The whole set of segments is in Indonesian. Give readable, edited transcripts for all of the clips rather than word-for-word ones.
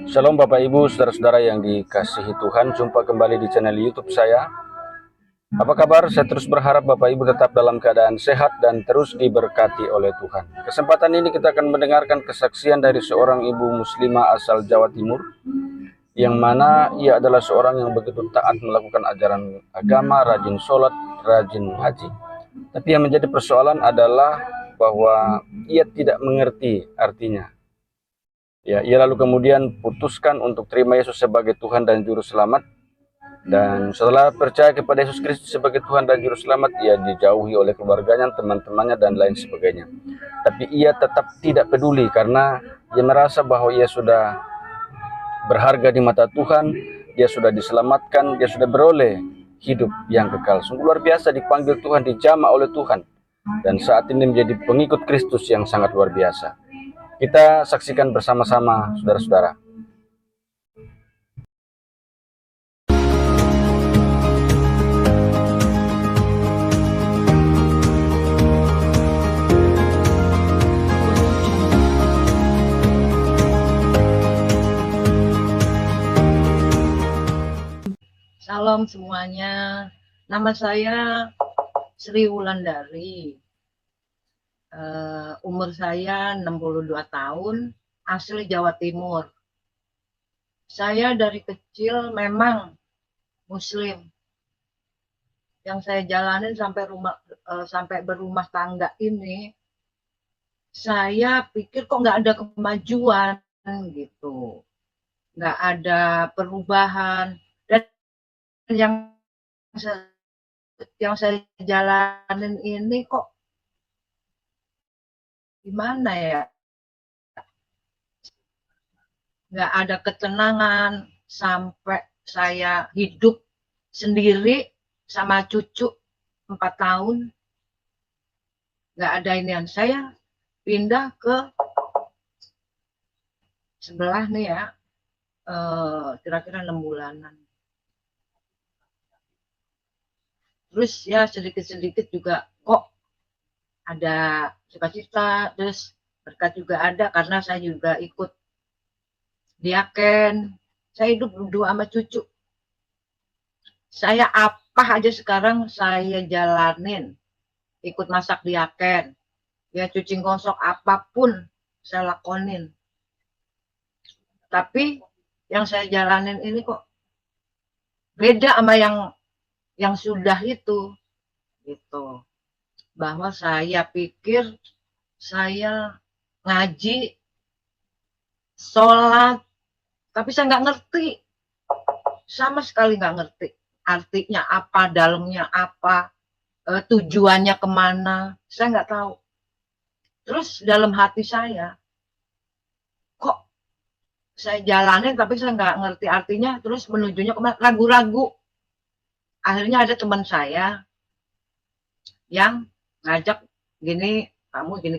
Shalom Bapak Ibu, saudara-saudara yang dikasihi Tuhan. Jumpa kembali di channel YouTube saya. Apa kabar? Saya terus berharap Bapak Ibu tetap dalam keadaan sehat dan terus diberkati oleh Tuhan. Kesempatan ini kita akan mendengarkan kesaksian dari seorang ibu muslimah asal Jawa Timur, yang mana ia adalah seorang yang begitu taat melakukan ajaran agama, rajin sholat, rajin haji. Tapi yang menjadi persoalan adalah bahwa ia tidak mengerti artinya. Ya, ia lalu kemudian putuskan untuk terima Yesus sebagai Tuhan dan Juru Selamat. Dan setelah percaya kepada Yesus Kristus sebagai Tuhan dan Juru Selamat, ia dijauhi oleh keluarganya, teman-temannya, dan lain sebagainya. Tapi ia tetap tidak peduli karena ia merasa bahwa ia sudah berharga di mata Tuhan, dia sudah diselamatkan, dia sudah beroleh hidup yang kekal. Sungguh luar biasa dipanggil Tuhan, dijamah oleh Tuhan. Dan saat ini menjadi pengikut Kristus yang sangat luar biasa. Kita saksikan bersama-sama, saudara-saudara. Salam semuanya, nama saya Sri Wulandari, umur saya 62 tahun, asli Jawa Timur. Saya dari kecil memang Muslim. Yang saya jalanin sampai berumah tangga ini, saya pikir kok nggak ada kemajuan gitu, nggak ada perubahan. Dan yang saya jalanin ini kok gimana ya, nggak ada ketenangan sampai saya hidup sendiri sama cucu 4 tahun, nggak ada inian. Saya pindah ke sebelah nih ya, kira-kira 6 bulanan. Terus ya sedikit-sedikit juga kok ada sukacita, terus berkat juga ada karena saya juga ikut diaken. Saya hidup berdua sama cucu. Saya apa aja sekarang saya jalanin. Ikut masak diaken, ya cuci gosok, apapun saya lakonin. Tapi yang saya jalanin ini kok beda sama yang sudah itu gitu. Bahwa saya pikir saya ngaji, sholat, tapi saya nggak ngerti, sama sekali nggak ngerti artinya apa, dalamnya apa, tujuannya kemana, saya nggak tahu. Terus dalam hati saya, kok saya jalanin tapi saya nggak ngerti artinya, terus menujunya kemana, ragu-ragu. Akhirnya ada teman saya yang ngajak, gini, kamu gini.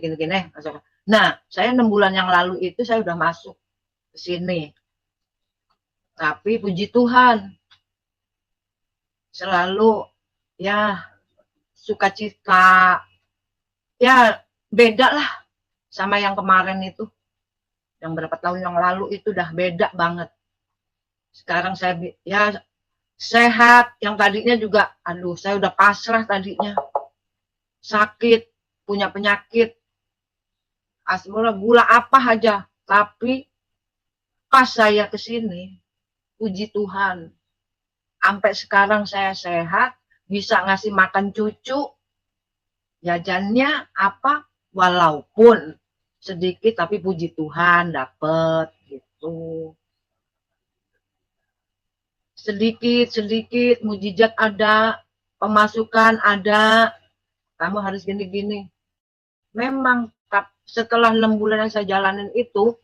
Nah, saya 6 bulan yang lalu itu saya udah masuk ke sini. Tapi puji Tuhan, selalu ya sukacita, ya beda lah sama yang kemarin itu. Yang berapa tahun yang lalu itu udah beda banget. Sekarang saya ya sehat, yang tadinya juga, aduh saya udah pasrah tadinya. Sakit, punya penyakit, asam gula apa aja. Tapi pas saya kesini, puji Tuhan, sampai sekarang saya sehat, bisa ngasih makan cucu, jajannya apa, walaupun sedikit tapi puji Tuhan dapet gitu. Sedikit mujizat ada, pemasukan ada, kamu harus gini-gini. Memang setelah 6 bulan yang saya jalanin itu,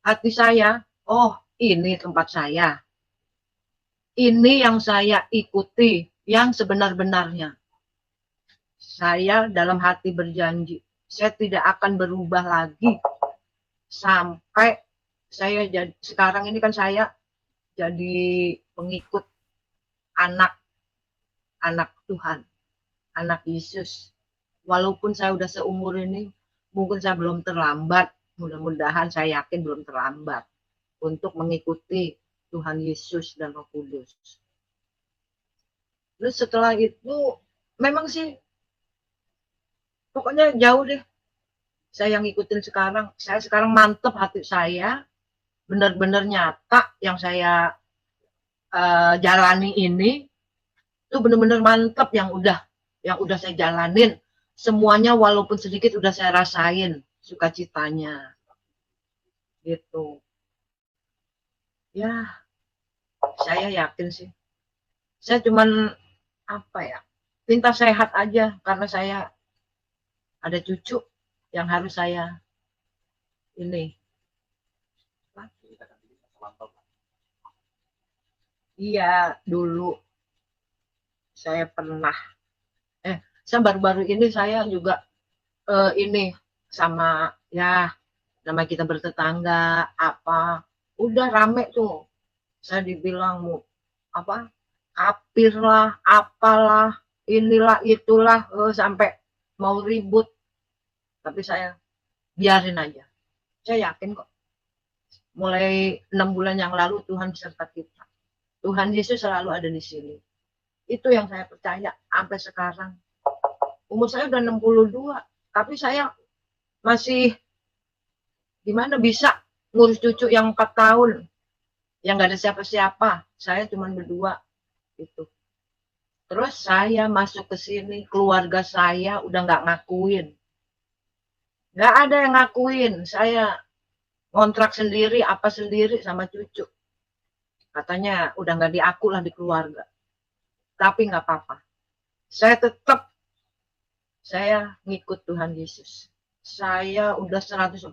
hati saya, oh ini tempat saya, ini yang saya ikuti, yang sebenar-benarnya. Saya dalam hati berjanji, saya tidak akan berubah lagi sampai saya jadi, sekarang ini kan saya jadi pengikut anak Tuhan, anak Yesus. Walaupun saya udah seumur ini, mungkin saya belum terlambat mudah-mudahan saya yakin belum terlambat untuk mengikuti Tuhan Yesus dan Roh Kudus. Terus setelah itu memang sih pokoknya jauh deh saya yang ngikutin sekarang. Saya sekarang mantep hati saya, benar-benar nyata yang saya jalani ini itu benar-benar mantep yang udah saya jalanin. Semuanya walaupun sedikit udah saya rasain sukacitanya. Gitu. Ya, saya yakin sih. Saya cuman apa ya? Minta sehat aja karena saya ada cucu yang harus saya ini. Iya, dulu saya pernah saya baru-baru ini saya juga ini sama ya nama kita bertetangga apa udah rame tuh saya dibilang apa kapir lah apalah inilah itulah sampai mau ribut tapi saya biarin aja saya yakin kok mulai 6 bulan yang lalu Tuhan beserta kita Tuhan Yesus selalu ada di sini itu yang saya percaya sampai sekarang umur saya udah 62 tapi saya masih gimana bisa ngurus cucu yang 4 tahun yang gak ada siapa-siapa saya cuma berdua gitu terus saya masuk ke sini keluarga saya udah gak ngakuin gak ada yang ngakuin saya ngontrak sendiri apa sendiri sama cucu katanya udah gak diaku lah di keluarga tapi gak apa-apa saya tetap saya ngikut Tuhan Yesus saya udah 100%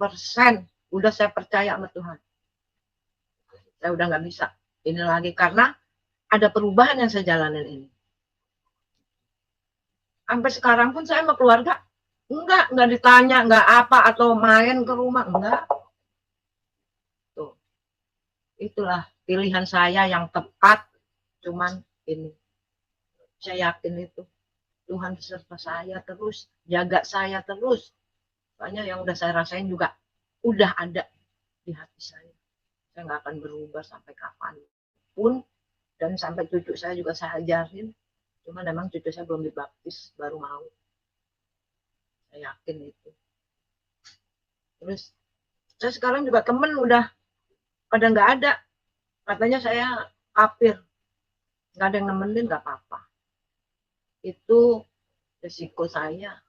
udah saya percaya sama Tuhan saya udah nggak bisa ini lagi karena ada perubahan yang saya jalanin ini sampai sekarang pun saya sama keluarga nggak ditanya nggak apa atau main ke rumah enggak tuh itulah pilihan saya yang tepat cuman ini saya yakin itu Tuhan beserta saya terus jaga saya terus soalnya yang udah saya rasain juga udah ada di hati saya nggak akan berubah sampai kapanpun dan sampai cucu saya juga saya ajarin cuma memang cucu saya belum dibaptis baru mau saya yakin itu terus saya sekarang juga temen udah pada nggak ada katanya saya kafir nggak ada yang nemenin nggak apa-apa itu resiko saya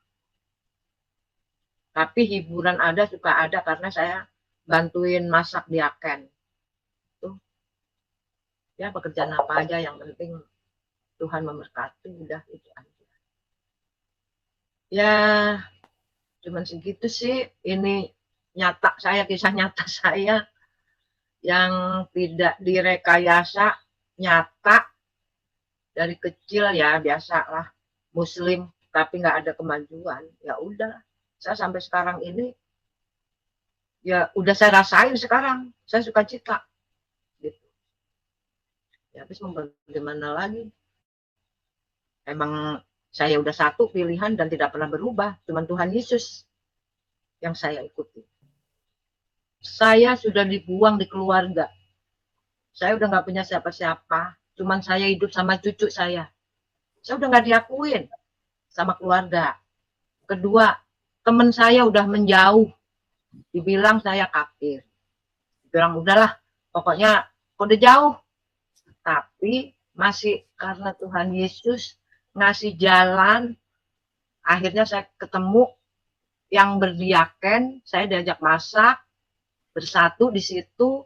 tapi hiburan ada suka ada karena saya bantuin masak di Aken tuh ya pekerjaan apa aja yang penting Tuhan memberkati udah itu aja ya cuman segitu sih ini nyata saya kisah nyata saya yang tidak direkayasa nyata dari kecil ya biasalah muslim tapi nggak ada kemajuan ya udah saya sampai sekarang ini ya udah saya rasain sekarang saya suka cita gitu ya habis mau bagaimana lagi emang saya udah satu pilihan dan tidak pernah berubah cuman Tuhan Yesus yang saya ikuti saya sudah dibuang di keluarga saya udah nggak punya siapa-siapa cuman saya hidup sama cucu saya udah nggak diakuin sama keluarga kedua teman saya udah menjauh dibilang saya kafir bilang udahlah pokoknya udah jauh tapi masih karena Tuhan Yesus ngasih jalan akhirnya saya ketemu yang berdiaken saya diajak masak bersatu di situ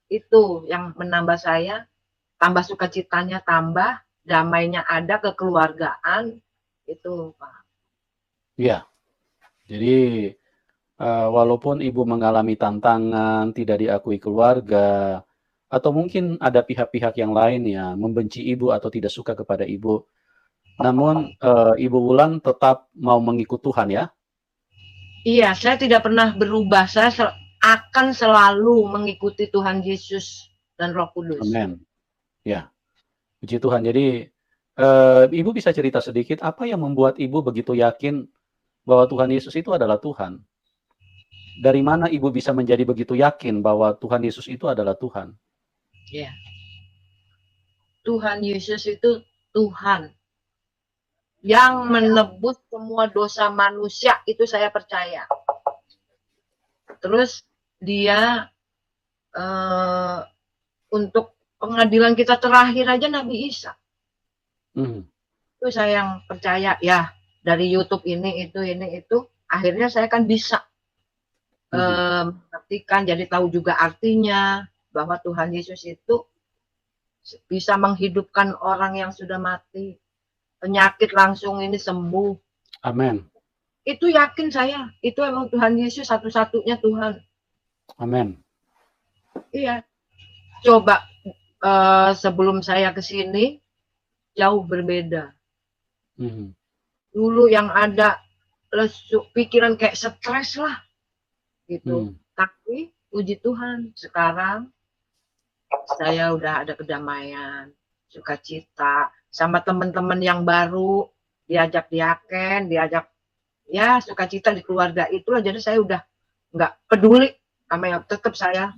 itu yang menambah saya tambah sukacitanya tambah damainya ada kekeluargaan itu Pak ya jadi walaupun ibu mengalami tantangan tidak diakui keluarga atau mungkin ada pihak-pihak yang lain yang membenci ibu atau tidak suka kepada ibu namun Ibu Wulan tetap mau mengikut Tuhan ya iya saya tidak pernah berubah saya akan selalu mengikuti Tuhan Yesus dan Roh Kudus amin ya puji Tuhan jadi Ibu bisa cerita sedikit apa yang membuat Ibu begitu yakin bahwa Tuhan Yesus itu adalah Tuhan Dari mana Ibu bisa menjadi begitu yakin bahwa Tuhan Yesus itu adalah Tuhan? Ya. Tuhan Yesus itu Tuhan yang menebus semua dosa manusia, itu saya percaya. Terus dia untuk pengadilan kita terakhir aja Nabi Isa. Itu saya yang percaya ya, dari YouTube ini itu akhirnya saya kan bisa mengertikan, jadi tahu juga artinya bahwa Tuhan Yesus itu bisa menghidupkan orang yang sudah mati, penyakit langsung ini sembuh. Amin. Itu yakin saya, itu emang Tuhan Yesus satu-satunya Tuhan. Amin. Iya. Coba sebelum saya ke sini jauh berbeda. Dulu yang ada pikiran kayak stres lah gitu. Tapi puji Tuhan sekarang saya udah ada kedamaian, sukacita, sama teman-teman yang baru, diajak diaken, diajak ya sukacita di keluarga itulah. Jadi saya udah nggak peduli sama yang, tetap saya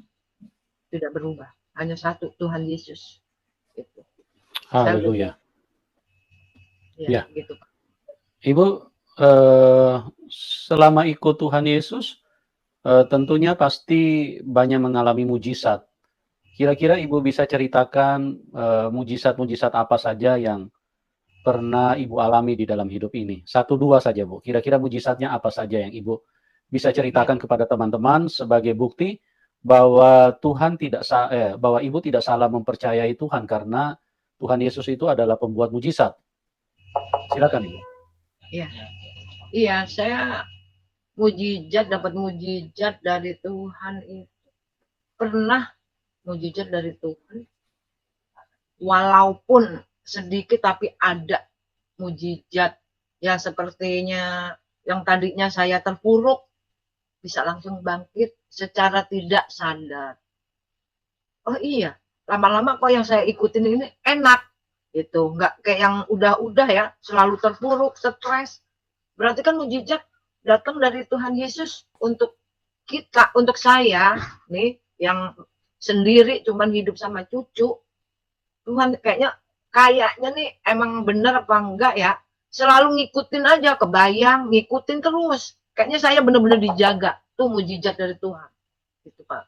tidak berubah, hanya satu, Tuhan Yesus. Gitu. Haleluya. Ya, gitu. Ibu selama ikut Tuhan Yesus tentunya pasti banyak mengalami mujizat. Kira-kira Ibu bisa ceritakan mujizat-mujizat apa saja yang pernah Ibu alami di dalam hidup ini? 1-2 saja, Bu. Kira-kira mujizatnya apa saja yang Ibu bisa ceritakan kepada teman-teman sebagai bukti bahwa bahwa Ibu tidak salah mempercayai Tuhan, karena Tuhan Yesus itu adalah pembuat mujizat. Silakan, Ibu. Iya, saya dapat mujizat dari Tuhan itu. Pernah mujizat dari Tuhan, walaupun sedikit tapi ada mujizat ya, sepertinya yang tadinya saya terpuruk bisa langsung bangkit secara tidak sadar. Oh iya, lama-lama kok yang saya ikutin ini enak gitu, nggak kayak yang udah ya selalu terpuruk, stres. Berarti kan mujizat datang dari Tuhan Yesus untuk kita, untuk saya nih yang sendiri cuman hidup sama cucu. Tuhan kayaknya nih emang bener apa enggak ya, selalu ngikutin aja, kebayang ngikutin terus. Kayaknya saya bener-bener dijaga. Tuh mujizat dari Tuhan. Gitu, Pak.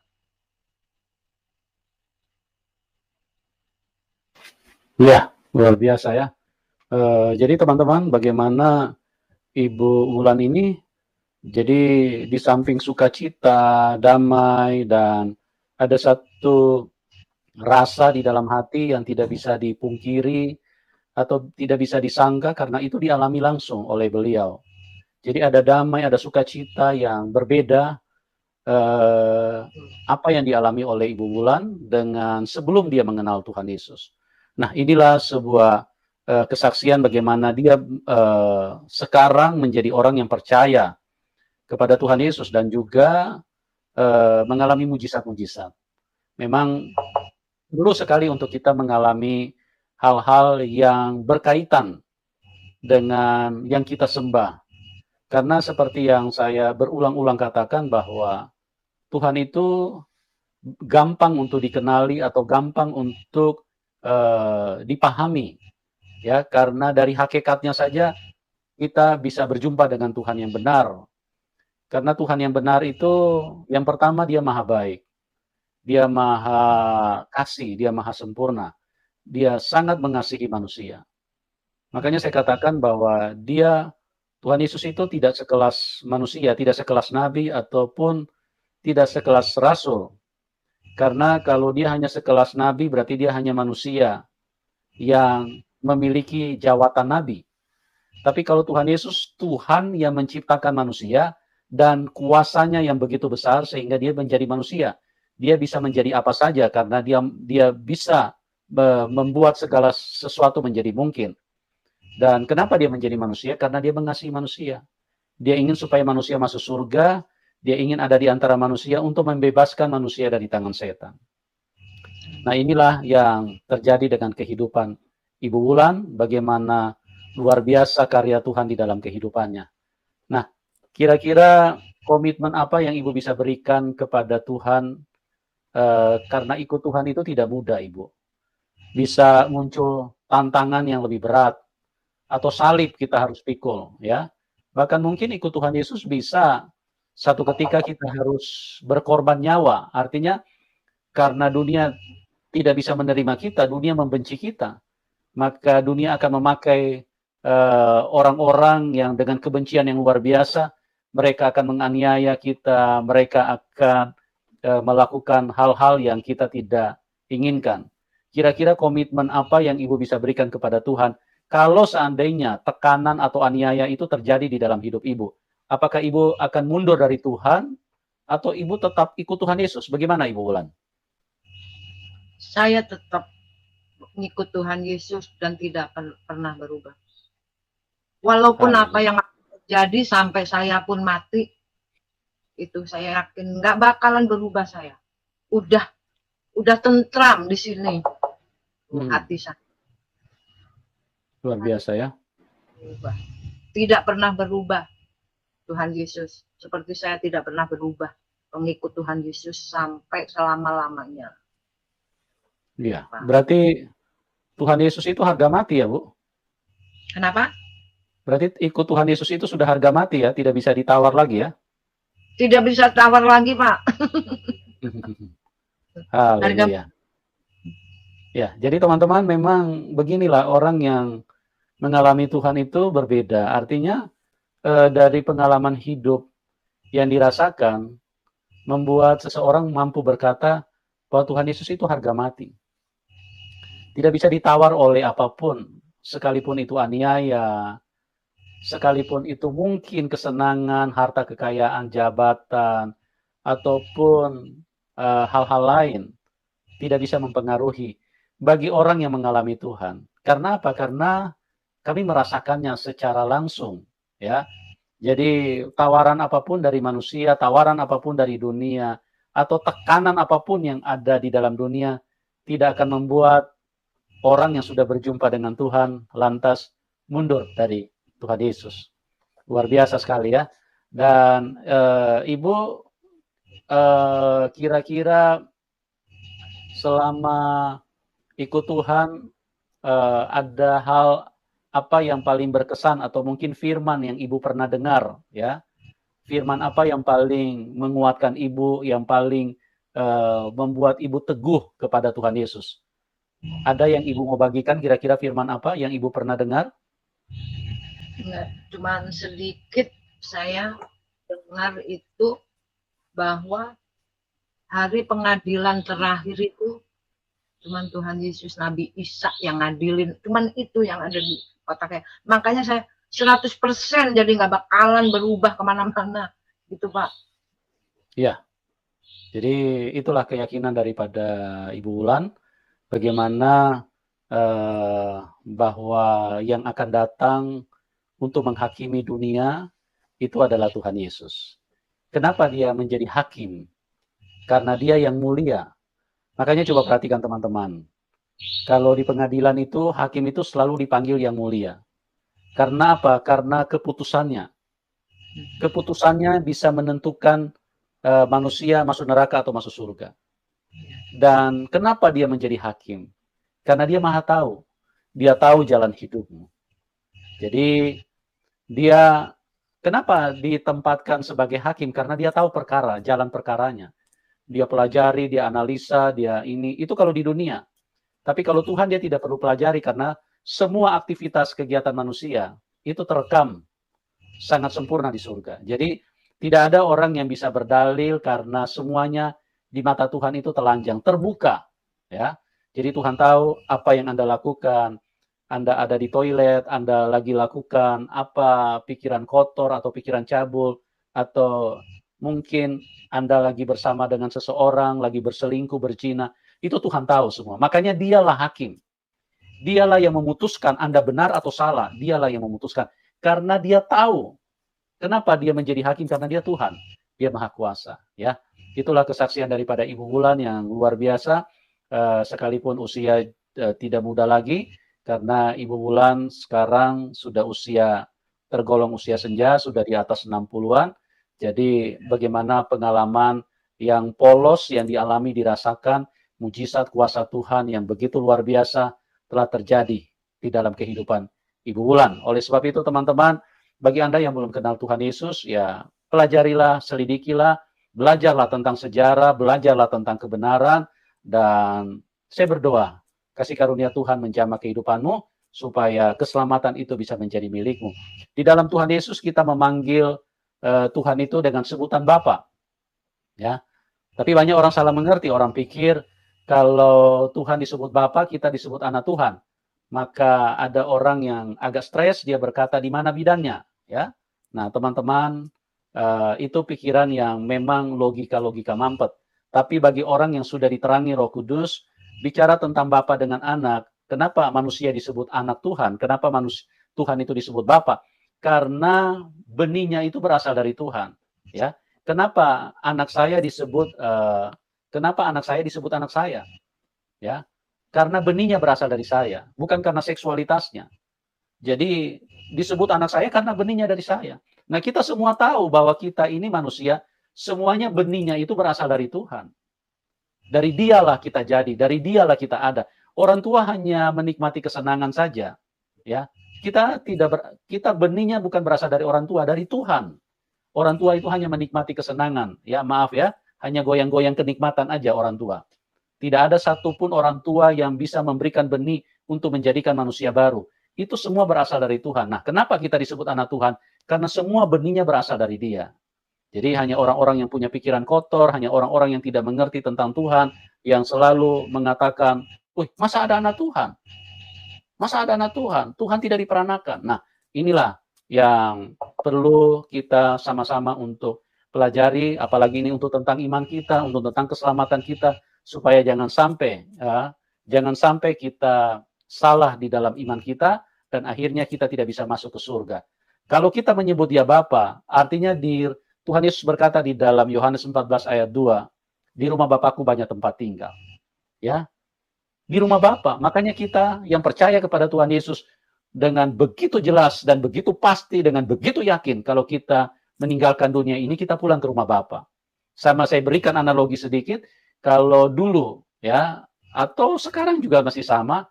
Ya, luar biasa ya. Jadi teman-teman, bagaimana Ibu Wulan ini, jadi di samping sukacita, damai, dan ada satu rasa di dalam hati yang tidak bisa dipungkiri atau tidak bisa disangka, karena itu dialami langsung oleh beliau. Jadi ada damai, ada sukacita yang berbeda apa yang dialami oleh Ibu Wulan dengan sebelum dia mengenal Tuhan Yesus. Nah, inilah sebuah kesaksian bagaimana dia sekarang menjadi orang yang percaya kepada Tuhan Yesus dan juga mengalami mujizat-mujizat. Memang perlu sekali untuk kita mengalami hal-hal yang berkaitan dengan yang kita sembah. Karena seperti yang saya berulang-ulang katakan, bahwa Tuhan itu gampang untuk dikenali atau gampang untuk dipahami, ya, karena dari hakikatnya saja kita bisa berjumpa dengan Tuhan yang benar. Karena Tuhan yang benar itu, yang pertama, dia maha baik, dia maha kasih, dia maha sempurna, dia sangat mengasihi manusia. Makanya saya katakan bahwa Tuhan Yesus itu tidak sekelas manusia, tidak sekelas nabi, ataupun tidak sekelas rasul. Karena kalau dia hanya sekelas nabi, berarti dia hanya manusia yang memiliki jawatan nabi. Tapi kalau Tuhan Yesus, Tuhan yang menciptakan manusia dan kuasanya yang begitu besar sehingga dia menjadi manusia. Dia bisa menjadi apa saja karena dia bisa membuat segala sesuatu menjadi mungkin. Dan kenapa dia menjadi manusia? Karena dia mengasihi manusia. Dia ingin supaya manusia masuk surga. Dia ingin ada di antara manusia untuk membebaskan manusia dari tangan setan. Nah, inilah yang terjadi dengan kehidupan Ibu Wulan, bagaimana luar biasa karya Tuhan di dalam kehidupannya. Nah, kira-kira komitmen apa yang Ibu bisa berikan kepada Tuhan, karena ikut Tuhan itu tidak mudah, Ibu. Bisa muncul tantangan yang lebih berat, atau salib kita harus pikul, ya. Bahkan mungkin ikut Tuhan Yesus bisa satu ketika kita harus berkorban nyawa. Artinya karena dunia tidak bisa menerima kita, dunia membenci kita, maka dunia akan memakai orang-orang yang dengan kebencian yang luar biasa. Mereka akan menganiaya kita, mereka akan melakukan hal-hal yang kita tidak inginkan. Kira-kira komitmen apa yang Ibu bisa berikan kepada Tuhan kalau seandainya tekanan atau aniaya itu terjadi di dalam hidup Ibu? Apakah Ibu akan mundur dari Tuhan atau Ibu tetap ikut Tuhan Yesus? Bagaimana Ibu Wulan? Saya tetap ngikut Tuhan Yesus dan tidak pernah berubah. Walaupun apa yang terjadi sampai saya pun mati, itu saya yakin nggak bakalan berubah saya. Udah tentram di sini hati saya. Luar biasa ya. Berubah. Tidak pernah berubah Tuhan Yesus. Seperti saya tidak pernah berubah pengikut Tuhan Yesus sampai selama-lamanya. Iya. Berarti Tuhan Yesus itu harga mati ya, Bu? Kenapa? Berarti ikut Tuhan Yesus itu sudah harga mati ya, tidak bisa ditawar lagi ya? Tidak bisa tawar lagi, Pak. Haleluya. Ya, jadi teman-teman memang beginilah orang yang mengalami Tuhan itu berbeda. Artinya dari pengalaman hidup yang dirasakan membuat seseorang mampu berkata bahwa Tuhan Yesus itu harga mati. Tidak bisa ditawar oleh apapun, sekalipun itu aniaya, sekalipun itu mungkin kesenangan, harta kekayaan, jabatan, ataupun hal-hal lain, tidak bisa mempengaruhi bagi orang yang mengalami Tuhan. Karena apa? Karena kami merasakannya secara langsung, ya. Jadi tawaran apapun dari manusia, tawaran apapun dari dunia, atau tekanan apapun yang ada di dalam dunia tidak akan membuat orang yang sudah berjumpa dengan Tuhan lantas mundur dari Tuhan Yesus. Luar biasa sekali ya. Dan Ibu kira-kira selama ikut Tuhan ada hal apa yang paling berkesan atau mungkin firman yang Ibu pernah dengar ya? Firman apa yang paling menguatkan Ibu, yang paling membuat Ibu teguh kepada Tuhan Yesus? Ada yang Ibu mau bagikan kira-kira firman apa yang Ibu pernah dengar? Cuman sedikit saya dengar itu bahwa hari pengadilan terakhir itu cuman Tuhan Yesus, Nabi Isa yang ngadilin. Cuman itu yang ada di otaknya. Makanya saya 100% jadi nggak bakalan berubah kemana-mana. Gitu, Pak. Iya. Jadi itulah keyakinan daripada Ibu Wulan. Bagaimana bahwa yang akan datang untuk menghakimi dunia itu adalah Tuhan Yesus. Kenapa dia menjadi hakim? Karena dia yang mulia. Makanya coba perhatikan teman-teman. Kalau di pengadilan itu, hakim itu selalu dipanggil yang mulia. Karena apa? Karena keputusannya. Keputusannya bisa menentukan manusia masuk neraka atau masuk surga. Dan kenapa dia menjadi hakim? Karena dia maha tahu. Dia tahu jalan hidupmu. Jadi dia kenapa ditempatkan sebagai hakim? Karena dia tahu perkara, jalan perkaranya. Dia pelajari, dia analisa, dia ini. Itu kalau di dunia. Tapi kalau Tuhan dia tidak perlu pelajari karena semua aktivitas kegiatan manusia itu terekam sangat sempurna di surga. Jadi tidak ada orang yang bisa berdalil karena semuanya di mata Tuhan itu telanjang, terbuka. Ya. Jadi Tuhan tahu apa yang Anda lakukan. Anda ada di toilet, Anda lagi lakukan apa, pikiran kotor atau pikiran cabul, atau mungkin Anda lagi bersama dengan seseorang, lagi berselingkuh, berzina, itu Tuhan tahu semua. Makanya dialah hakim. Dialah yang memutuskan Anda benar atau salah, dialah yang memutuskan. Karena dia tahu. Kenapa dia menjadi hakim? Karena dia Tuhan. Dia Maha Kuasa. Ya. Itulah kesaksian daripada Ibu Wulan yang luar biasa, sekalipun usia tidak muda lagi, karena Ibu Wulan sekarang sudah tergolong usia senja, sudah di atas 60-an, Jadi bagaimana pengalaman yang polos yang dialami, dirasakan, mujizat kuasa Tuhan yang begitu luar biasa telah terjadi di dalam kehidupan Ibu Wulan. Oleh sebab itu teman-teman, bagi Anda yang belum kenal Tuhan Yesus, ya pelajarilah, selidikilah, belajarlah tentang sejarah, belajarlah tentang kebenaran, dan saya berdoa, kasih karunia Tuhan menjamah kehidupanmu, supaya keselamatan itu bisa menjadi milikmu. Di dalam Tuhan Yesus kita memanggil Tuhan itu dengan sebutan Bapa. Ya. Tapi banyak orang salah mengerti, orang pikir kalau Tuhan disebut Bapa, kita disebut anak Tuhan. Maka ada orang yang agak stres, dia berkata di mana bidannya, ya. Nah, teman-teman, itu pikiran yang memang logika-logika mampet. Tapi bagi orang yang sudah diterangi Roh Kudus, bicara tentang Bapa dengan anak, kenapa manusia disebut anak Tuhan? Kenapa Tuhan itu disebut Bapa? Karena benihnya itu berasal dari Tuhan, ya. Kenapa anak saya disebut anak saya? Ya, karena benihnya berasal dari saya, bukan karena seksualitasnya. Jadi disebut anak saya karena benihnya dari saya. Nah, kita semua tahu bahwa kita ini manusia, semuanya benihnya itu berasal dari Tuhan. Dari Dialah kita jadi, dari Dialah kita ada. Orang tua hanya menikmati kesenangan saja, ya. Kita benihnya bukan berasal dari orang tua, dari Tuhan. Orang tua itu hanya menikmati kesenangan, ya maaf ya, hanya goyang-goyang kenikmatan aja orang tua. Tidak ada satupun orang tua yang bisa memberikan benih untuk menjadikan manusia baru. Itu semua berasal dari Tuhan. Nah, kenapa kita disebut anak Tuhan? Karena semua benihnya berasal dari Dia. Jadi hanya orang-orang yang punya pikiran kotor, hanya orang-orang yang tidak mengerti tentang Tuhan, yang selalu mengatakan, "Wih, masa ada anak Tuhan? Masa ada anak Tuhan? Tuhan tidak diperanakan." Nah, inilah yang perlu kita sama-sama untuk pelajari, apalagi ini untuk tentang iman kita, untuk tentang keselamatan kita, supaya jangan sampai kita salah di dalam iman kita, dan akhirnya kita tidak bisa masuk ke surga. Kalau kita menyebut Dia Bapa, artinya Tuhan Yesus berkata di dalam Yohanes 14 ayat 2, di rumah Bapakku banyak tempat tinggal. Ya, di rumah Bapa. Makanya kita yang percaya kepada Tuhan Yesus dengan begitu jelas dan begitu pasti, dengan begitu yakin, kalau kita meninggalkan dunia ini, kita pulang ke rumah Bapa. Sama saya berikan analogi sedikit, kalau dulu ya, atau sekarang juga masih sama,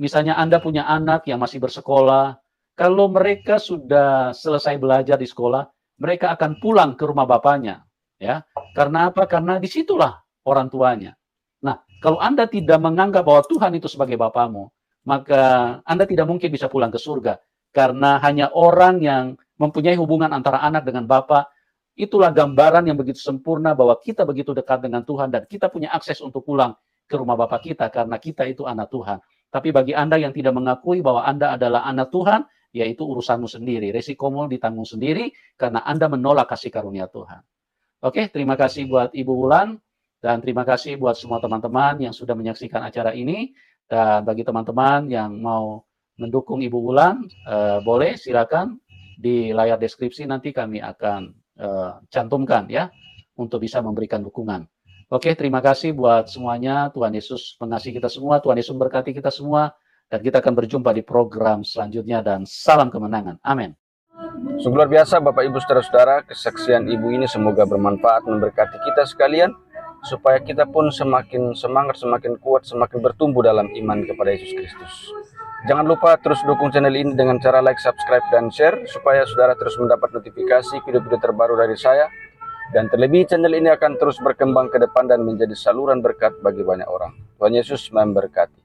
misalnya Anda punya anak yang masih bersekolah, kalau mereka sudah selesai belajar di sekolah, mereka akan pulang ke rumah bapaknya. Ya, karena apa? Karena disitulah orang tuanya. Nah, kalau Anda tidak menganggap bahwa Tuhan itu sebagai Bapamu, maka Anda tidak mungkin bisa pulang ke surga. Karena hanya orang yang mempunyai hubungan antara anak dengan Bapa, itulah gambaran yang begitu sempurna bahwa kita begitu dekat dengan Tuhan dan kita punya akses untuk pulang ke rumah Bapa kita karena kita itu anak Tuhan. Tapi bagi Anda yang tidak mengakui bahwa Anda adalah anak Tuhan, yaitu urusanmu sendiri. Resikomu ditanggung sendiri karena Anda menolak kasih karunia Tuhan. Oke, terima kasih buat Ibu Wulan. Dan terima kasih buat semua teman-teman yang sudah menyaksikan acara ini. Dan bagi teman-teman yang mau mendukung Ibu Wulan, boleh silakan di layar deskripsi nanti kami akan cantumkan ya, untuk bisa memberikan dukungan. Oke, terima kasih buat semuanya. Tuhan Yesus mengasihi kita semua, Tuhan Yesus memberkati kita semua, dan kita akan berjumpa di program selanjutnya, dan salam kemenangan. Amin. Sungguh luar biasa Bapak Ibu saudara-saudara, kesaksian Ibu ini semoga bermanfaat, memberkati kita sekalian, supaya kita pun semakin semangat, semakin kuat, semakin bertumbuh dalam iman kepada Yesus Kristus. Jangan lupa terus dukung channel ini dengan cara like, subscribe, dan share, supaya saudara terus mendapat notifikasi video-video terbaru dari saya. Dan terlebih channel ini akan terus berkembang ke depan dan menjadi saluran berkat bagi banyak orang. Tuhan Yesus memberkati.